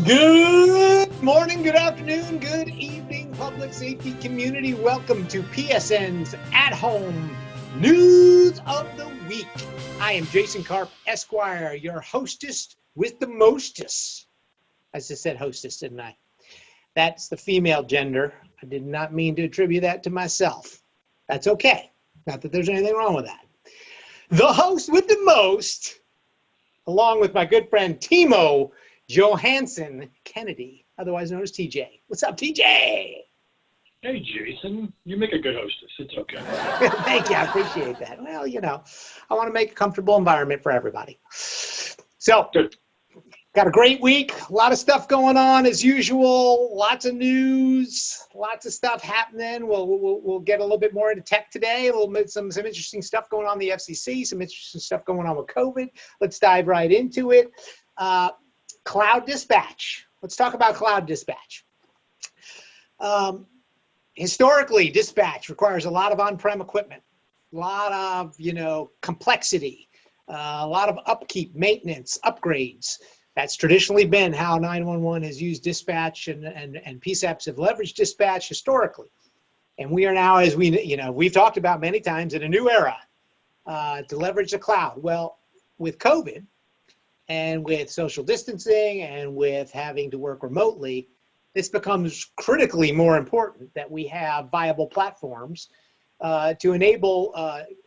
Good morning, good afternoon, good evening, public safety community. Welcome to PSN's At Home News of the Week. I am Jason Karp, Esquire, your hostess with the mostest. I just said hostess, didn't I? That's the female gender. I did not mean to attribute that to myself. That's okay. Not that there's anything wrong with that. The host with the most, along with my good friend Timo Johansson Kennedy, otherwise known as TJ. What's up, TJ? Hey, Jason. You make a good hostess. It's okay. Thank you. I appreciate that. Well, you know, I want to make a comfortable environment for everybody. So, Good. Got a great week. A lot of stuff going on as usual. Lots of news. Lots of stuff happening. We'll get a little bit more into tech today. A little bit some interesting stuff going on in the FCC. Some interesting stuff going on with COVID. Let's dive right into it. Cloud dispatch. Let's talk about cloud dispatch. Historically, dispatch requires a lot of on-prem equipment, a lot of, complexity, a lot of upkeep, maintenance, upgrades. That's traditionally been how 911 has used dispatch and PSAPs have leveraged dispatch historically. And we are now, as we've talked about many times, in a new era to leverage the cloud. Well, with COVID, and with social distancing and with having to work remotely, this becomes critically more important that we have viable platforms to enable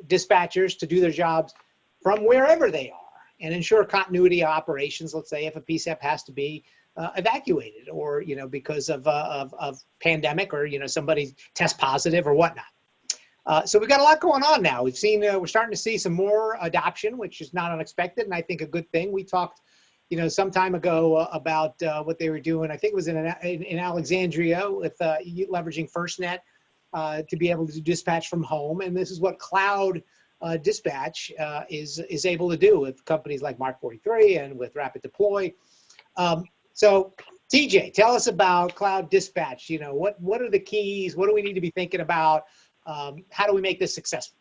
dispatchers to do their jobs from wherever they are and ensure continuity of operations. Let's say if a PSAP has to be evacuated or, because of pandemic or, somebody test positive or whatnot. So we've got a lot going on now. We've seen, we're starting to see some more adoption, which is not unexpected, and I think a good thing. We talked, some time ago about what they were doing. I think it was in Alexandria with leveraging FirstNet to be able to do dispatch from home, and this is what cloud dispatch is able to do with companies like Mark 43 and with Rapid Deploy. So TJ, tell us about cloud dispatch. What are the keys? What do we need to be thinking about? How do we make this successful?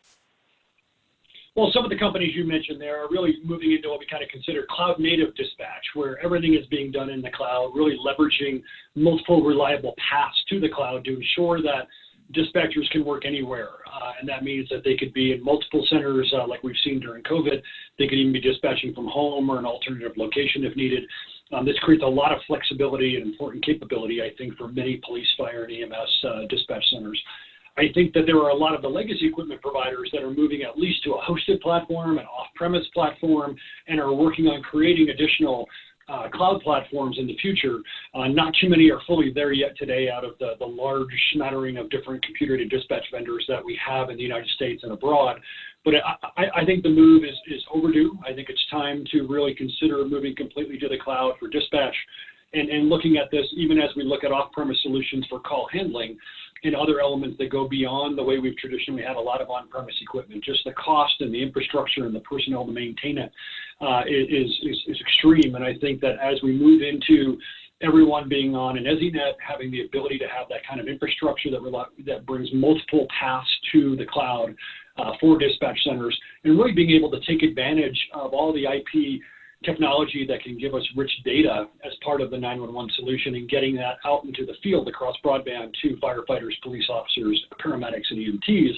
Well, some of the companies you mentioned there are really moving into what we kind of consider cloud native dispatch, where everything is being done in the cloud, really leveraging multiple reliable paths to the cloud to ensure that dispatchers can work anywhere. And that means that they could be in multiple centers like we've seen during COVID. They could even be dispatching from home or an alternative location if needed. This creates a lot of flexibility and important capability, I think, for many police, fire, and EMS dispatch centers. I think that there are a lot of the legacy equipment providers that are moving at least to a hosted platform, an off-premise platform, and are working on creating additional cloud platforms in the future. Not too many are fully there yet today out of the large smattering of different computer-aided dispatch vendors that we have in the United States and abroad. But I think the move is overdue. I think it's time to really consider moving completely to the cloud for dispatch and looking at this even as we look at off-premise solutions for call handling and other elements that go beyond the way we've traditionally had a lot of on-premise equipment. Just the cost and the infrastructure and the personnel to maintain it is extreme. And I think that as we move into everyone being on an EZNet, having the ability to have that kind of infrastructure that brings multiple paths to the cloud for dispatch centers, and really being able to take advantage of all the IP technology that can give us rich data as part of the 911 solution and getting that out into the field across broadband to firefighters, police officers, paramedics, and EMTs.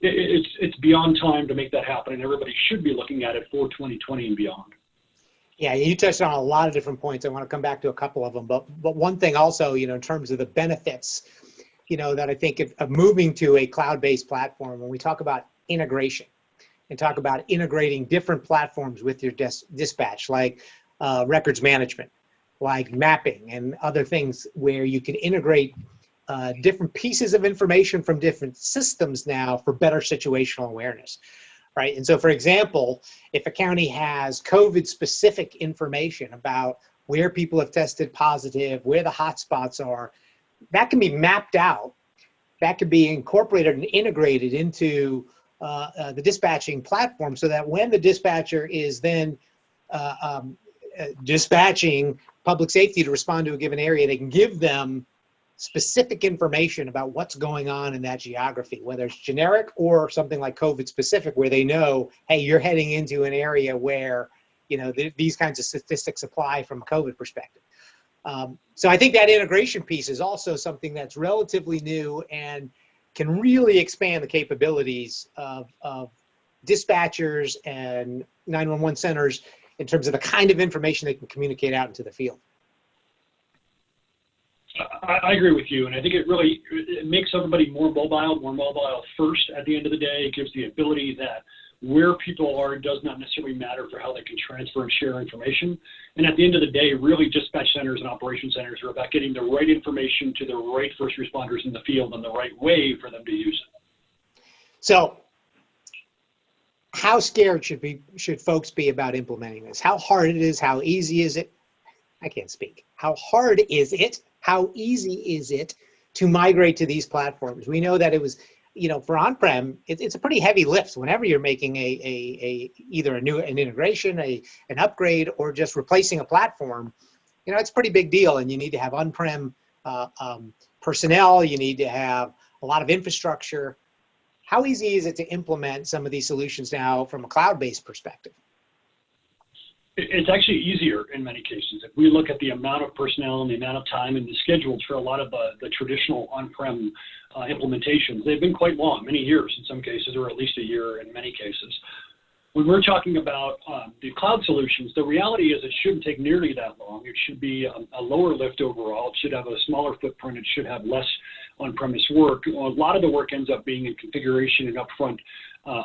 It's beyond time to make that happen, and everybody should be looking at it for 2020 and beyond. Yeah, you touched on a lot of different points. I want to come back to a couple of them, but one thing also, in terms of the benefits, that I think of moving to a cloud-based platform, when we talk about integration, and talk about integrating different platforms with your dispatch, like records management, like mapping and other things where you can integrate different pieces of information from different systems now for better situational awareness, right? And so, for example, if a county has COVID-specific information about where people have tested positive, where the hotspots are, that can be mapped out. that could be incorporated and integrated into the dispatching platform, so that when the dispatcher is then dispatching public safety to respond to a given area, they can give them specific information about what's going on in that geography, whether it's generic or something like COVID specific, where they know, hey, you're heading into an area where, you know, these kinds of statistics apply from a COVID perspective. So I think that integration piece is also something that's relatively new and can really expand the capabilities of dispatchers and 911 centers in terms of the kind of information they can communicate out into the field. I agree with you, and I think it makes everybody more mobile first at the end of the day. It gives the ability that where people are does not necessarily matter for how they can transfer and share information. And at the end of the day, really dispatch centers and operation centers are about getting the right information to the right first responders in the field in the right way for them to use it. So how scared should folks be about implementing this? How hard it is? How easy is it? I can't speak. How hard is it? How easy is it to migrate to these platforms? We know that it was, you know, for on-prem, it's a pretty heavy lift whenever you're making either an integration, an upgrade, or just replacing a platform. You know, it's a pretty big deal, and you need to have on-prem personnel. You need to have a lot of infrastructure. How easy is it to implement some of these solutions now from a cloud-based perspective? It's actually easier in many cases. If we look at the amount of personnel and the amount of time and the schedules for a lot of the traditional on-prem implementations, they've been quite long, many years in some cases, or at least a year in many cases. When we're talking about the cloud solutions, the reality is it shouldn't take nearly that long. It should be a lower lift overall. It should have a smaller footprint. It should have less on-premise work. A lot of the work ends up being in configuration and upfront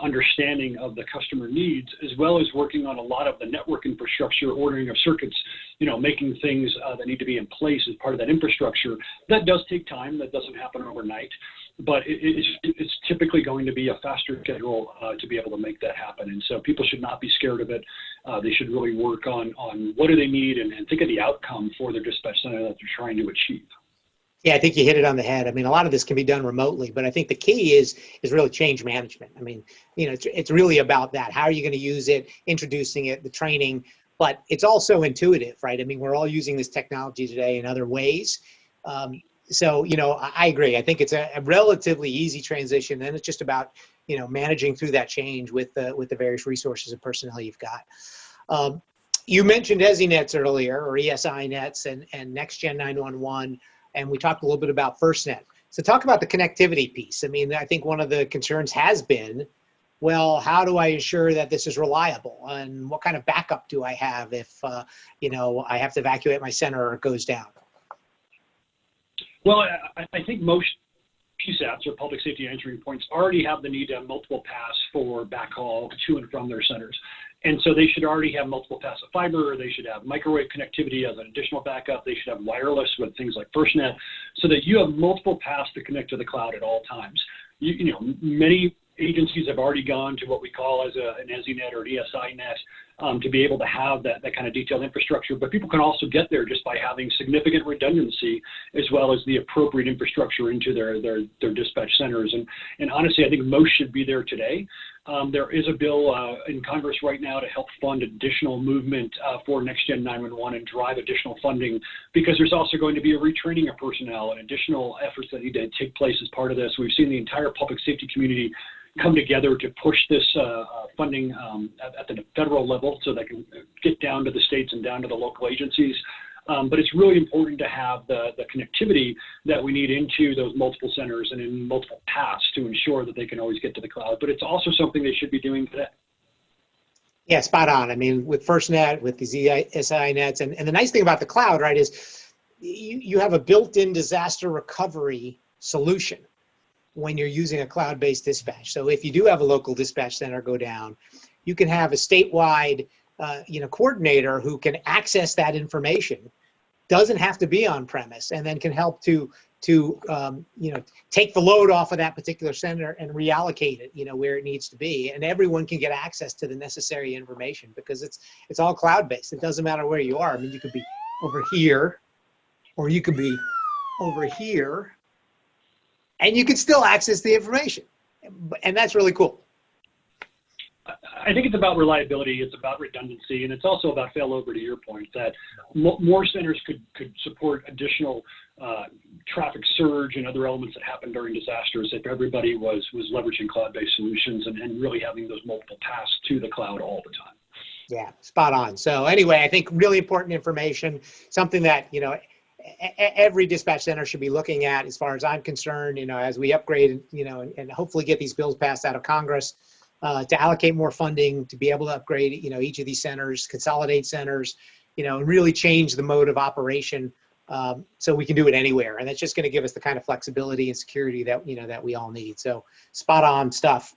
understanding of the customer needs, as well as working on a lot of the network infrastructure, ordering of circuits, you know, making things that need to be in place as part of that infrastructure. That does take time. That doesn't happen overnight, but it's typically going to be a faster schedule to be able to make that happen. And so people should not be scared of it. They should really work on what do they need and think of the outcome for their dispatch center that they're trying to achieve. Yeah, I think you hit it on the head. I mean, a lot of this can be done remotely, but I think the key is really change management. I mean, you know, it's really about that. How are you going to use it, introducing it, the training, but it's also intuitive, right? I mean, we're all using this technology today in other ways. So, you know, I agree. I think it's a relatively easy transition, and it's just about, you know, managing through that change with the various resources and personnel you've got. You mentioned ESINets earlier, or ESI nets, and Next Gen 911. And we talked a little bit about FirstNet. So talk about the connectivity piece. I mean, I think one of the concerns has been, well, how do I ensure that this is reliable? And what kind of backup do I have if, you know, I have to evacuate my center or it goes down? Well, I think most PSAPs, or public safety answering points, already have the need to have multiple paths for backhaul to and from their centers. And so they should already have multiple paths of fiber. They should have microwave connectivity as an additional backup. They should have wireless with things like FirstNet, so that you have multiple paths to connect to the cloud at all times. You know, many agencies have already gone to what we call as an ESINet or an ESI net to be able to have that kind of detailed infrastructure. But people can also get there just by having significant redundancy, as well as the appropriate infrastructure into their dispatch centers. And honestly, I think most should be there today. There is a bill in Congress right now to help fund additional movement for Next Gen 911 and drive additional funding, because there's also going to be a retraining of personnel and additional efforts that need to take place as part of this. We've seen the entire public safety community come together to push this funding at the federal level so they can get down to the states and down to the local agencies. But it's really important to have the connectivity that we need into those multiple centers and in multiple paths to ensure that they can always get to the cloud. But it's also something they should be doing today. Yeah, spot on. I mean, with FirstNet, with these ESI nets, and the nice thing about the cloud, right, is you have a built-in disaster recovery solution when you're using a cloud-based dispatch. So if you do have a local dispatch center go down, you can have a statewide coordinator who can access that information, doesn't have to be on premise, and then can help to take the load off of that particular center and reallocate it, where it needs to be. And everyone can get access to the necessary information because it's all cloud-based. It doesn't matter where you are. I mean, you could be over here, or you could be over here, and you can still access the information. And that's really cool. I think it's about reliability, it's about redundancy, and it's also about failover, to your point, that more centers could support additional traffic surge and other elements that happen during disasters if everybody was leveraging cloud-based solutions and really having those multiple paths to the cloud all the time. Yeah, spot on. So anyway, I think really important information, something that, every dispatch center should be looking at as far as I'm concerned, as we upgrade, and hopefully get these bills passed out of Congress to allocate more funding, to be able to upgrade, each of these centers, consolidate centers, and really change the mode of operation so we can do it anywhere. And that's just going to give us the kind of flexibility and security that, that we all need. So spot on stuff.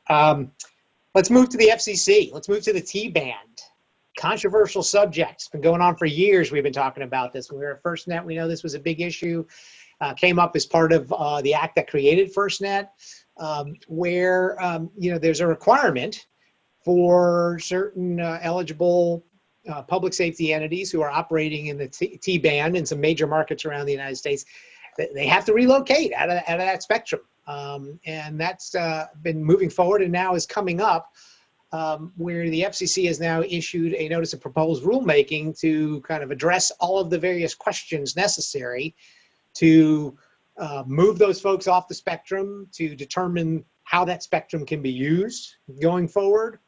Let's move to the FCC. Let's move to the T-band. Controversial subject. It's been going on for years. We've been talking about this. When we were at FirstNet, we know this was a big issue. Came up as part of the act that created FirstNet, where there's a requirement for certain eligible public safety entities who are operating in the T-band in some major markets around the United States. They have to relocate out of that spectrum, and that's been moving forward and now is coming up. Where the FCC has now issued a notice of proposed rulemaking to kind of address all of the various questions necessary to move those folks off the spectrum, to determine how that spectrum can be used going forward,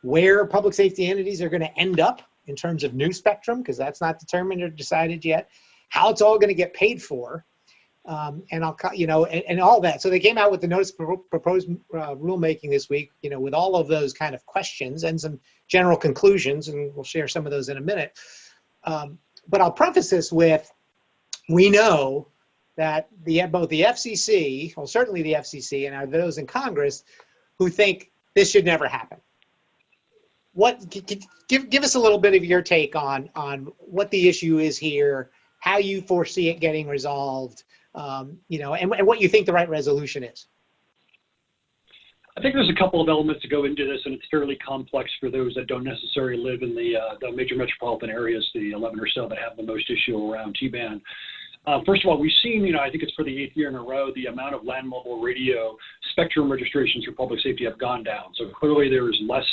where public safety entities are going to end up in terms of new spectrum, because that's not determined or decided yet, how it's all going to get paid for. And all that. So they came out with the notice of proposed rulemaking this week, with all of those kind of questions and some general conclusions, and we'll share some of those in a minute. But I'll preface this with, we know that both the FCC, well, certainly the FCC, and those in Congress who think this should never happen. Give us a little bit of your take on what the issue is here, how you foresee it getting resolved. And what you think the right resolution is. I think there's a couple of elements to go into this, and it's fairly complex for those that don't necessarily live in the major metropolitan areas, the 11 or so that have the most issue around T-band. First of all, we've seen, I think it's for the 8th year in a row, the amount of land mobile radio spectrum registrations for public safety have gone down. So clearly there is less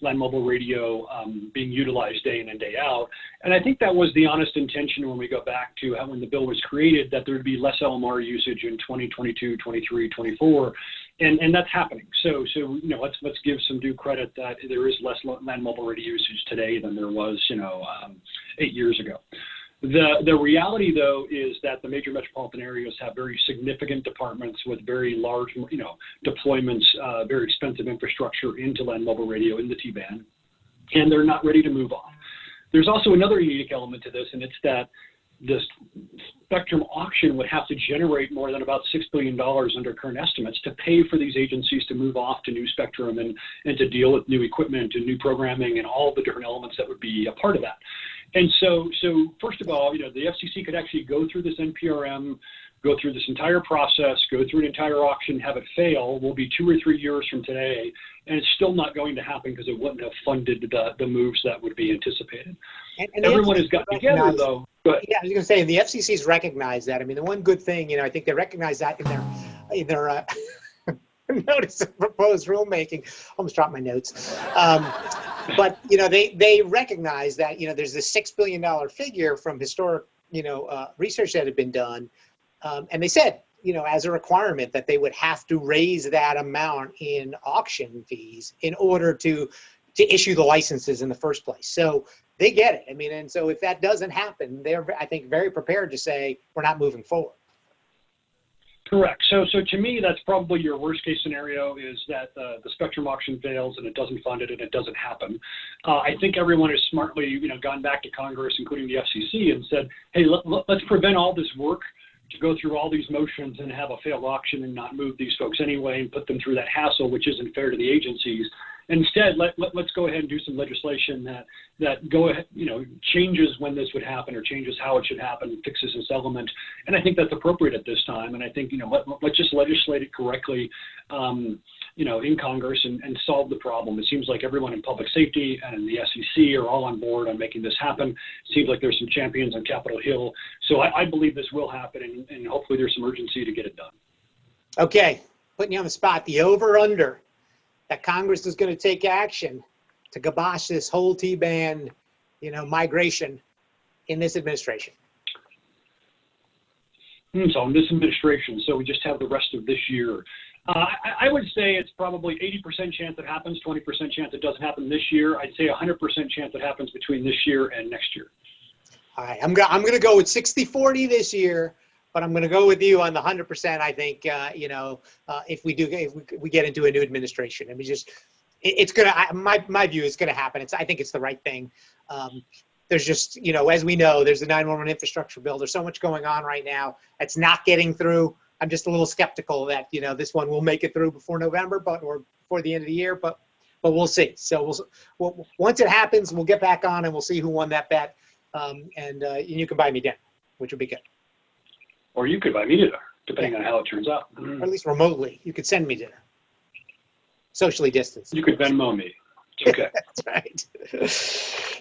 land mobile radio being utilized day in and day out. And I think that was the honest intention when we go back to when the bill was created, that there would be less LMR usage in 2022, 23, 24, and that's happening. So let's give some due credit that there is less land mobile radio usage today than there was 8 years ago. The reality, though, is that the major metropolitan areas have very significant departments with very large, deployments, very expensive infrastructure into land mobile radio in the T-band, and they're not ready to move on. There's also another unique element to this, and it's that this spectrum auction would have to generate more than about $6 billion under current estimates to pay for these agencies to move off to new spectrum and to deal with new equipment and new programming and all the different elements that would be a part of that. And so first of all, the FCC could actually go through this NPRM, go through this entire process, go through an entire auction, have it fail. Will be 2 or 3 years from today, and it's still not going to happen because it wouldn't have funded the moves that would be anticipated. And everyone has got together, though. Yeah, I was going to say, and the FCC's recognized that. I mean, the one good thing, I think they recognize that in their notice of proposed rulemaking. Almost dropped my notes. But they recognize that there's this $6 billion figure from historic research that had been done, and they said as a requirement that they would have to raise that amount in auction fees in order to issue the licenses in the first place. So they get it. I mean, and so if that doesn't happen, they're, I think, very prepared to say we're not moving forward. Correct. So to me, that's probably your worst case scenario, is that the spectrum auction fails and it doesn't fund it and it doesn't happen. I think everyone has smartly, gone back to Congress, including the FCC, and said, hey, let's prevent all this work to go through all these motions and have a failed auction and not move these folks anyway and put them through that hassle, which isn't fair to the agencies. Instead, let's go ahead and do some legislation that go ahead, changes when this would happen or changes how it should happen, fixes this element. And I think that's appropriate at this time. And I think, let's just legislate it correctly, in Congress and solve the problem. It seems like everyone in public safety and the SEC are all on board on making this happen. It seems like there's some champions on Capitol Hill. So I believe this will happen, and hopefully there's some urgency to get it done. Okay, putting you on the spot. The over/under that Congress is going to take action to kibosh this whole T-band, migration in this administration. So in this administration, so we just have the rest of this year. I would say it's probably 80% chance it happens, 20% chance it doesn't happen this year. I'd say 100% chance it happens between this year and next year. All right, I'm going to go with 60-40 this year, but I'm going to go with you on the 100%. I think if we get into a new administration, I mean, it's going to. My view is going to happen. I think it's the right thing. There's just, as we know, there's the 911 infrastructure bill. There's so much going on right now that's not getting through. I'm just a little skeptical that, this one will make it through before November, or before the end of the year, but we'll see. So once it happens, we'll get back on and we'll see who won that bet. And you can buy me dinner, which would be good. Or you could buy me dinner, depending on how it turns out. Or at least remotely. You could send me dinner. Socially distanced. You could Venmo me. Okay. That's right.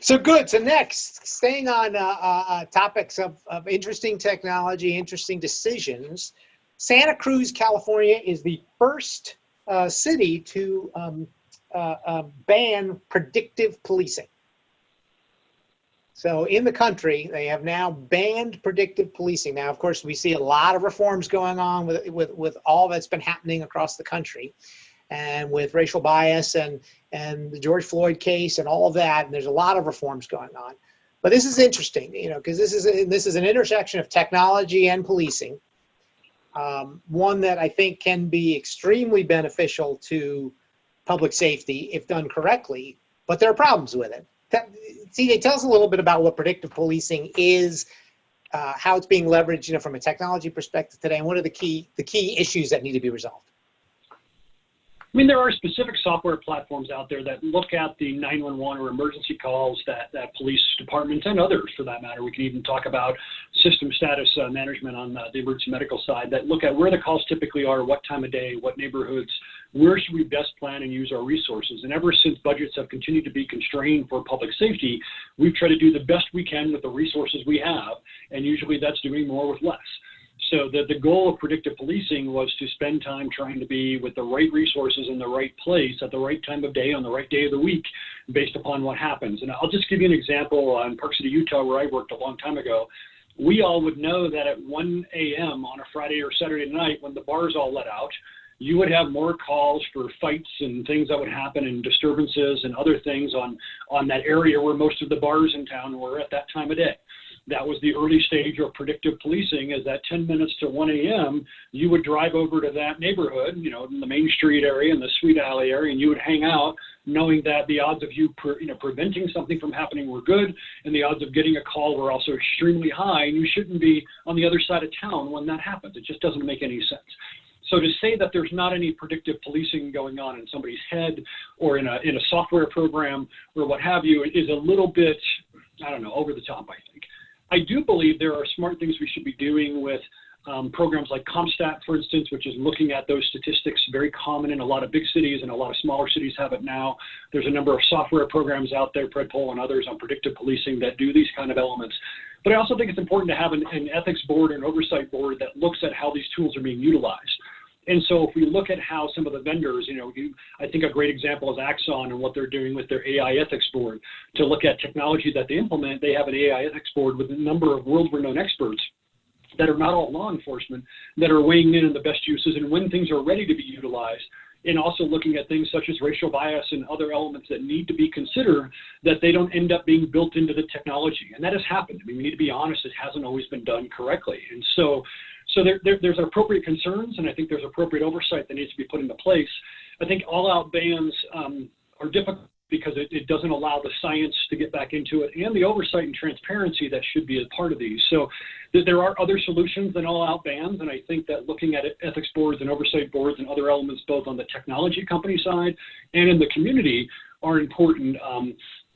So good. So next, staying on topics of interesting technology, interesting decisions, Santa Cruz, California is the first city to ban predictive policing. So in the country, they have now banned predictive policing. Now, of course, we see a lot of reforms going on with all that's been happening across the country, and with racial bias and the George Floyd case and all of that. And there's a lot of reforms going on. But this is interesting, because this is an intersection of technology and policing. One that I think can be extremely beneficial to public safety if done correctly, but there are problems with it. CJ, tell us a little bit about what predictive policing is, how it's being leveraged, from a technology perspective today, and what are the key issues that need to be resolved. I mean, there are specific software platforms out there that look at the 911 or emergency calls that police departments and others, for that matter. We can even talk about system status management on the emergency medical side that look at where the calls typically are, what time of day, what neighborhoods, where should we best plan and use our resources. And ever since budgets have continued to be constrained for public safety, we've tried to do the best we can with the resources we have, and usually that's doing more with less. So the goal of predictive policing was to spend time trying to be with the right resources in the right place at the right time of day on the right day of the week based upon what happens. And I'll just give you an example. In Park City, Utah, where I worked a long time ago, we all would know that at 1 a.m. on a Friday or Saturday night when the bars all let out, you would have more calls for fights and things that would happen and disturbances and other things on that area where most of the bars in town were at that time of day. That was the early stage of predictive policing, is that 10 minutes to 1 a.m., you would drive over to that neighborhood, in the Main Street area and the Sweet Alley area, and you would hang out knowing that the odds of you preventing something from happening were good, and the odds of getting a call were also extremely high, and you shouldn't be on the other side of town when that happens. It just doesn't make any sense. So to say that there's not any predictive policing going on in somebody's head or in a software program or what have you is a little bit, over the top, I think. I do believe there are smart things we should be doing with programs like CompStat, for instance, which is looking at those statistics, very common in a lot of big cities, and a lot of smaller cities have it now. There's a number of software programs out there, Predpol and others, on predictive policing that do these kind of elements. But I also think it's important to have an ethics board and oversight board that looks at how these tools are being utilized. And so if we look at how some of the vendors, I think a great example is Axon and what they're doing with their AI ethics board. To look at technology that they implement, they have an AI ethics board with a number of world-renowned experts that are not all law enforcement, that are weighing in on the best uses and when things are ready to be utilized, and also looking at things such as racial bias and other elements that need to be considered, that they don't end up being built into the technology. And that has happened. I mean, we need to be honest, it hasn't always been done correctly. And so there's appropriate concerns, and I think there's appropriate oversight that needs to be put into place. I think all-out bans are difficult because it doesn't allow the science to get back into it and the oversight and transparency that should be a part of these. So there are other solutions than all-out bans, and I think that looking at ethics boards and oversight boards and other elements both on the technology company side and in the community are important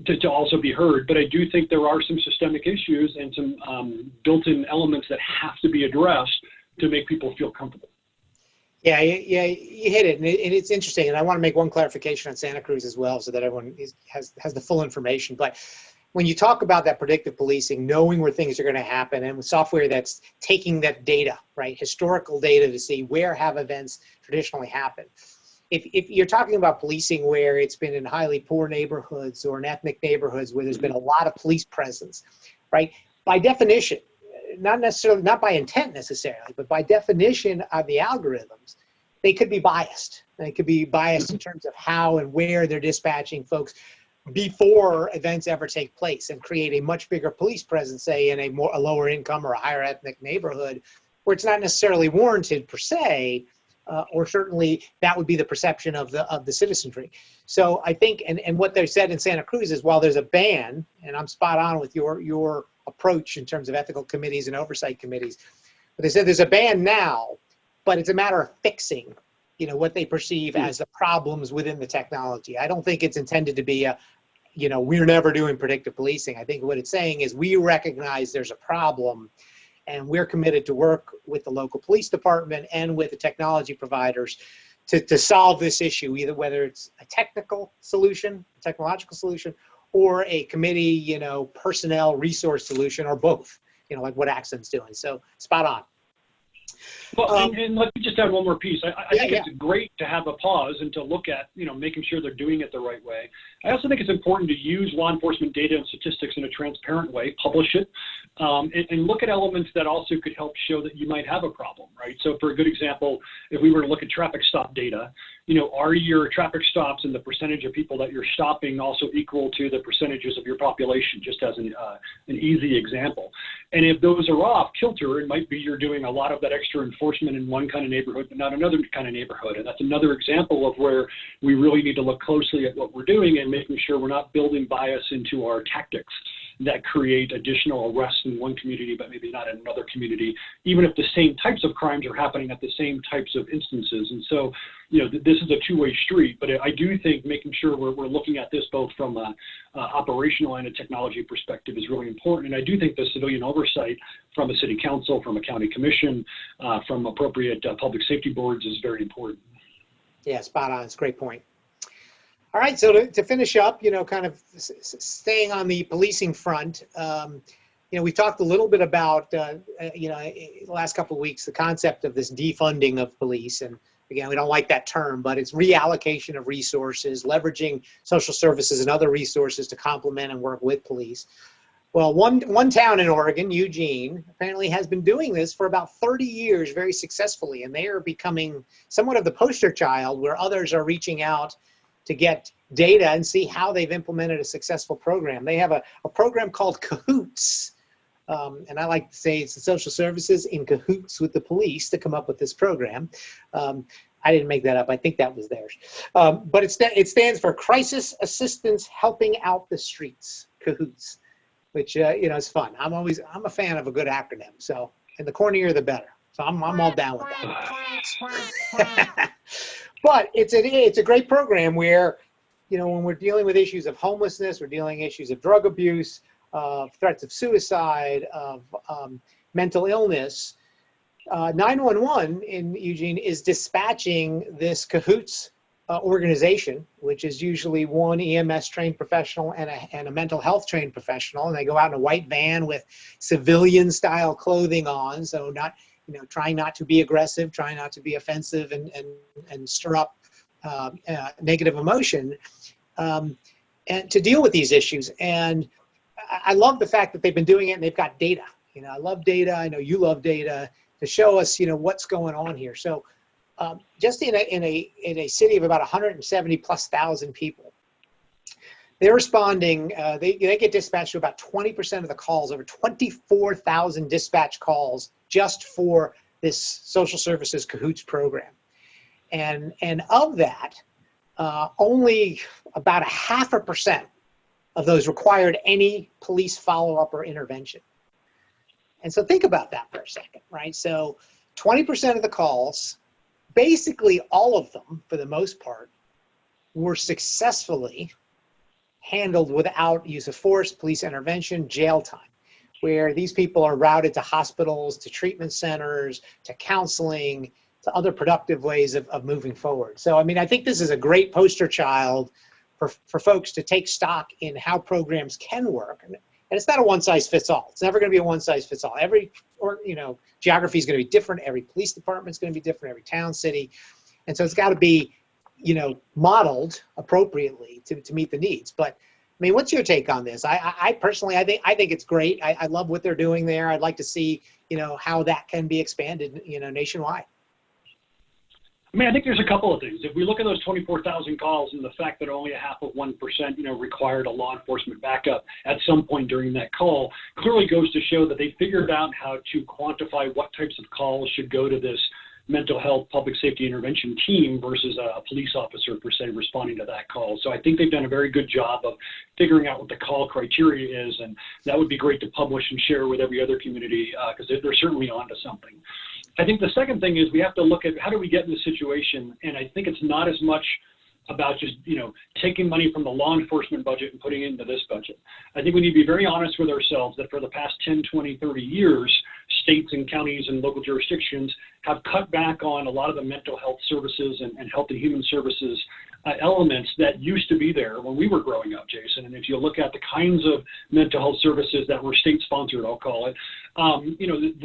to also be heard. But I do think there are some systemic issues and some built-in elements that have to be addressed to make people feel comfortable. Yeah, you hit it, and it's interesting. And I want to make one clarification on Santa Cruz as well, so that everyone has the full information. But when you talk about that predictive policing, knowing where things are going to happen, and with software that's taking that data, right, historical data to see where have events traditionally happened. If you're talking about policing where it's been in highly poor neighborhoods or in ethnic neighborhoods where there's been a lot of police presence, right, by definition, not necessarily, not by intent necessarily, but by definition of the algorithms, they could be biased. They could be biased in terms of how and where they're dispatching folks before events ever take place, and create a much bigger police presence, say in a lower income or a higher ethnic neighborhood where it's not necessarily warranted per se, or certainly that would be the perception of the citizenry. So I think, and what they said in Santa Cruz is, while there's a ban, and I'm spot on with your approach in terms of ethical committees and oversight committees, but they said there's a ban now, but it's a matter of fixing, what they perceive as the problems within the technology. I don't think it's intended to be we're never doing predictive policing. I think what it's saying is we recognize there's a problem, and we're committed to work with the local police department and with the technology providers to solve this issue, either whether it's a technological solution, or a committee, personnel resource solution, or both, like what Axon's doing. So spot on. Well, and let me just add one more piece. I think it's great to have a pause and to look at, making sure they're doing it the right way. I also think it's important to use law enforcement data and statistics in a transparent way, publish it, and look at elements that also could help show that you might have a problem, right? So for a good example, if we were to look at traffic stop data, are your traffic stops and the percentage of people that you're stopping also equal to the percentages of your population, just as an easy example. And if those are off kilter, it might be you're doing a lot of that extra enforcement in one kind of neighborhood, but not another kind of neighborhood. And that's another example of where we really need to look closely at what we're doing and making sure we're not building bias into our tactics that create additional arrests in one community, but maybe not in another community, even if the same types of crimes are happening at the same types of instances. And so, this is a two-way street, but I do think making sure we're looking at this both from a operational and a technology perspective is really important. And I do think the civilian oversight from a city council, from a county commission, from appropriate public safety boards is very important. Yeah, spot on. It's a great point. All right, so to finish up, kind of staying on the policing front, we talked a little bit about, the last couple of weeks, the concept of this defunding of police. And again, we don't like that term, but it's reallocation of resources, leveraging social services and other resources to complement and work with police. Well, one town in Oregon, Eugene, apparently has been doing this for about 30 years very successfully, and they are becoming somewhat of the poster child where others are reaching out to get data and see how they've implemented a successful program. They have a program called Cahoots, and I like to say it's the social services in cahoots with the police to come up with this program. I didn't make that up. I think that was theirs. But it stands for Crisis Assistance Helping Out the Streets, Cahoots, which is fun. I'm a fan of a good acronym. So, and the cornier the better. So I'm all down with that. But it's a great program where, when we're dealing with issues of homelessness, we're dealing with issues of drug abuse, threats of suicide, of mental illness, 911 in Eugene is dispatching this Cahoots organization, which is usually one EMS trained professional and a mental health trained professional, and they go out in a white van with civilian style clothing on, so not trying not to be aggressive, trying not to be offensive and stir up negative emotion, and to deal with these issues. And I love the fact that they've been doing it and they've got data. I love data. I know you love data to show us, what's going on here. So just in a city of about 170,000+ people, they're responding, they get dispatched to about 20% of the calls, over 24,000 dispatch calls just for this social services Cahoots program. And of that, only about 0.5% of those required any police follow-up or intervention. And so think about that for a second, right? So 20% of the calls, basically all of them, for the most part, were successfully handled without use of force, police intervention, jail time, where these people are routed to hospitals, to treatment centers, to counseling, to other productive ways of moving forward. So, I mean, I think this is a great poster child for folks to take stock in how programs can work. And it's not a one size fits all. It's never going to be a one size fits all. Every, or, geography is going to be different. Every police department is going to be different, every town, city. And so it's got to be, modeled appropriately to meet the needs. But I mean, what's your take on this? I personally, I think it's great. I love what they're doing there. I'd like to see, how that can be expanded, nationwide. I mean, I think there's a couple of things. If we look at those 24,000 calls and the fact that only 0.5%, required a law enforcement backup at some point during that call, clearly goes to show that they figured out how to quantify what types of calls should go to this mental health public safety intervention team versus a police officer per se responding to that call. So I think they've done a very good job of figuring out what the call criteria is, and that would be great to publish and share with every other community because they're certainly onto something. I think the second thing is we have to look at how do we get in this situation, and I think it's not as much about just, taking money from the law enforcement budget and putting it into this budget. I think we need to be very honest with ourselves that for the past 10, 20, 30 years, states and counties and local jurisdictions have cut back on a lot of the mental health services and health and human services elements that used to be there when we were growing up, Jason. And if you look at the kinds of mental health services that were state-sponsored, I'll call it,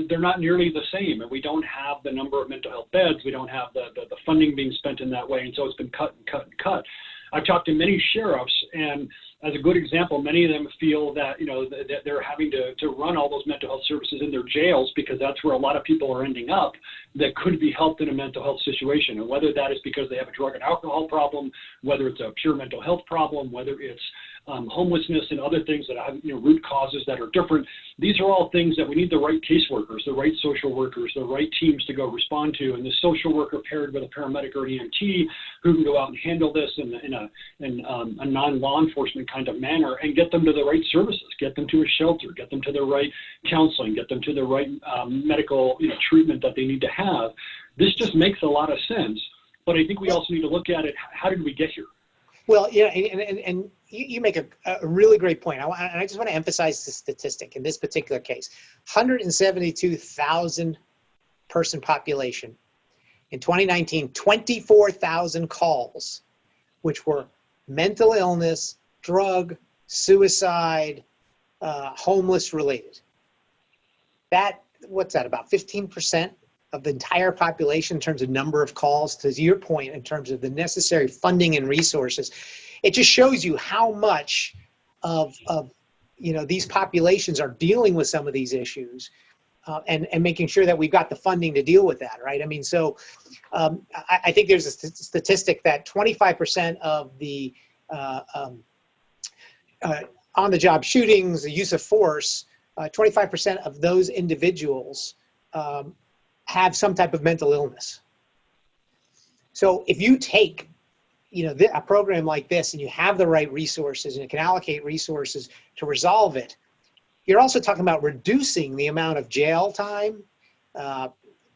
they're not nearly the same. And we don't have the number of mental health beds. We don't have the funding being spent in that way. And so it's been cut and cut and cut. I've talked to many sheriffs, and as a good example, many of them feel that, that they're having to run all those mental health services in their jails because that's where a lot of people are ending up that could be helped in a mental health situation. And whether that is because they have a drug and alcohol problem, whether it's a pure mental health problem, whether it's homelessness and other things that have root causes that are different. These are all things that we need the right caseworkers, the right social workers, the right teams to go respond to. And the social worker paired with a paramedic or an EMT who can go out and handle this in a non-law enforcement kind of manner and get them to the right services, get them to a shelter, get them to the right counseling, get them to the right medical treatment that they need to have. This just makes a lot of sense. But I think we also need to look at it. How did we get here? Well, and you make a really great point. I just want to emphasize the statistic in this particular case. 172,000 person population. In 2019, 24,000 calls, which were mental illness, drug, suicide, homeless related. What's that, about 15% of the entire population in terms of number of calls, to your point, in terms of the necessary funding and resources. It just shows you how much of these populations are dealing with some of these issues and making sure that we've got the funding to deal with that, right? I mean, so I think there's a statistic that 25% of the on-the-job shootings, the use of force, 25% of those individuals have some type of mental illness. So if you take, a program like this and you have the right resources and you can allocate resources to resolve it, you're also talking about reducing the amount of jail time,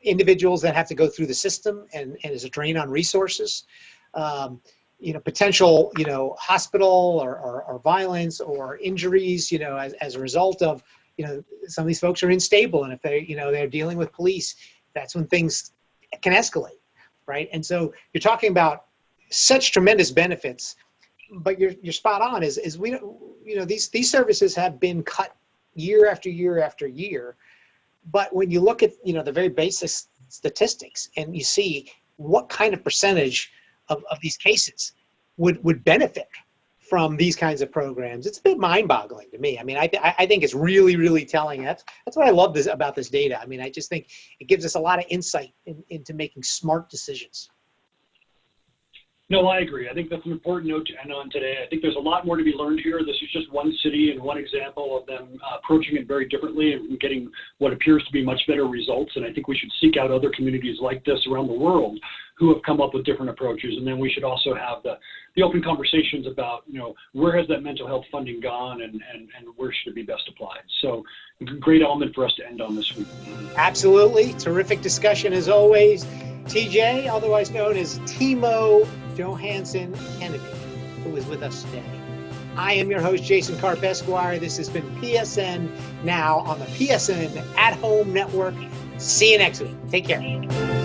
individuals that have to go through the system and is a drain on resources, potential, hospital or violence or injuries, as a result of, some of these folks are unstable, and if they, they're dealing with police, that's when things can escalate, right? And so you're talking about such tremendous benefits, but you're spot on. Is we, these services have been cut year after year after year, but when you look at the very basic statistics and you see what kind of percentage of these cases would benefit from these kinds of programs, it's a bit mind-boggling to me. I mean, I think it's really, really telling. That's what I love about this data. I mean, I just think it gives us a lot of insight into making smart decisions. No, I agree. I think that's an important note to end on today. I think there's a lot more to be learned here. This is just one city and one example of them approaching it very differently and getting what appears to be much better results. And I think we should seek out other communities like this around the world who have come up with different approaches. And then we should also have the open conversations about, where has that mental health funding gone and where should it be best applied. So great element for us to end on this week. Absolutely. Terrific discussion as always. TJ, otherwise known as Timo Johansson Kennedy, who is with us today. I am your host, Jason Karp Esquire. This has been PSN Now on the PSN at Home Network. See you next week. Take care.